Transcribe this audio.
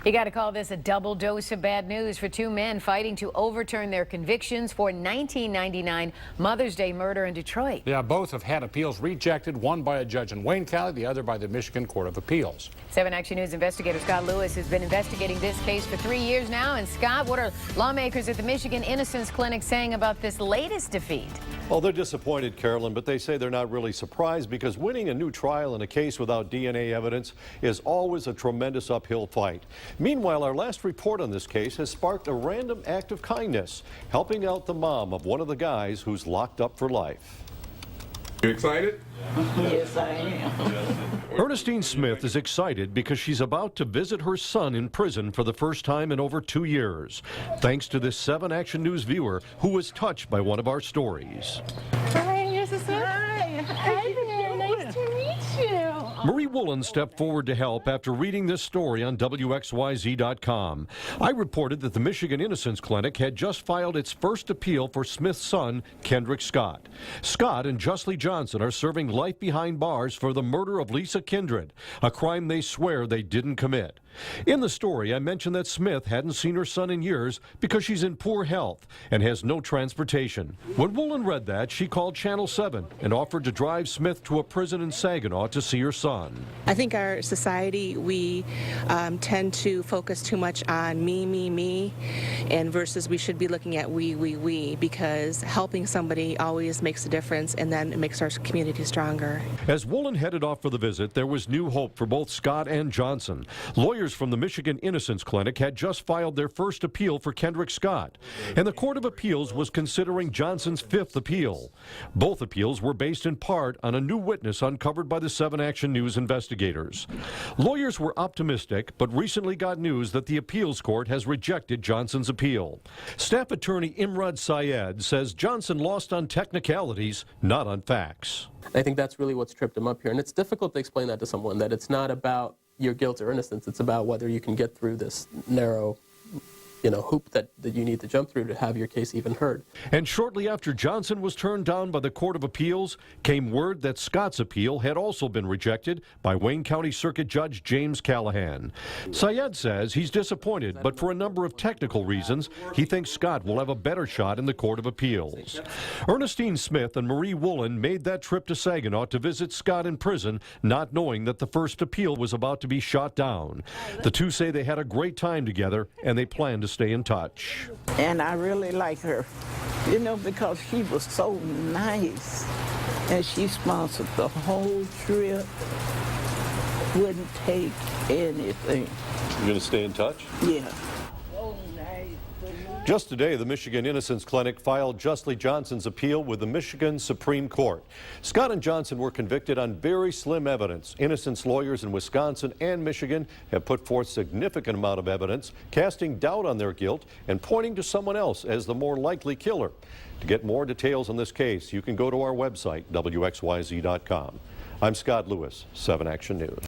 You got to call this a double dose of bad news for two men fighting to overturn their convictions for 1999 Mother's Day murder in Detroit. Yeah, both have had appeals rejected, one by a judge in Wayne County, the other by the Michigan Court of Appeals. 7 Action News investigator Scott Lewis has been investigating this case for 3 years now. And Scott, what are lawmakers at the Michigan Innocence Clinic saying about this latest defeat? Well, they're disappointed, Carolyn, but they say they're not really surprised because winning a new trial in a case without DNA evidence is always a tremendous uphill fight. Meanwhile, our last report on this case has sparked a random act of kindness, helping out the mom of one of the guys who's locked up for life. You excited? Yes, I am. Ernestine Smith is excited because she's about to visit her son in prison for the first time in over 2 years, thanks to this 7 Action News viewer who was touched by one of our stories. Hi, here's the son. Hi there. Nice to meet you. Marie Woolen stepped forward to help after reading this story on WXYZ.com. I reported that the Michigan Innocence Clinic had just filed its first appeal for Smith's son, Kendrick Scott. Scott and Justly Johnson are serving life behind bars for the murder of Lisa Kindred, a crime they swear they didn't commit. In the story, I mentioned that Smith hadn't seen her son in years because she's in poor health and has no transportation. When Woolen read that, she called Channel 7 and offered to drive Smith to a prison in Saginaw to see her son. I think our society, we tend to focus too much on me, and versus we should be looking at we, because helping somebody always makes a difference, and then it makes our community stronger. As Woolen headed off for the visit, there was new hope for both Scott and Johnson. Lawyers from the Michigan Innocence Clinic had just filed their first appeal for Kendrick Scott, and the Court of Appeals was considering Johnson's 5th appeal. Both appeals were based in part on a new witness uncovered by the 7 Action News investigators. Lawyers were optimistic, but recently got news that the appeals court has rejected Johnson's appeal. Staff attorney Imrad Syed says Johnson lost on technicalities, not on facts. I think that's really what's tripped him up here, and it's difficult to explain that to someone, that it's not about your guilt or innocence, it's about whether you can get through this narrow hoop that you need to jump through to have your case even heard. And shortly after Johnson was turned down by the Court of Appeals, came word that Scott's appeal had also been rejected by Wayne County Circuit Judge James Callahan. Syed says he's disappointed, but for a number of technical reasons, he thinks Scott will have a better shot in the Court of Appeals. Ernestine Smith and Marie Woolen made that trip to Saginaw to visit Scott in prison, not knowing that the first appeal was about to be shot down. The two say they had a great time together, and they plan to stay in touch. And I really like her, because she was so nice. And she sponsored the whole trip, wouldn't take anything. You gonna stay in touch? Yeah. Just today, the Michigan Innocence Clinic filed Justly Johnson's appeal with the Michigan Supreme Court. Scott and Johnson were convicted on very slim evidence. Innocence lawyers in Wisconsin and Michigan have put forth significant amount of evidence, casting doubt on their guilt and pointing to someone else as the more likely killer. To get more details on this case, you can go to our website, WXYZ.com. I'm Scott Lewis, 7 Action News.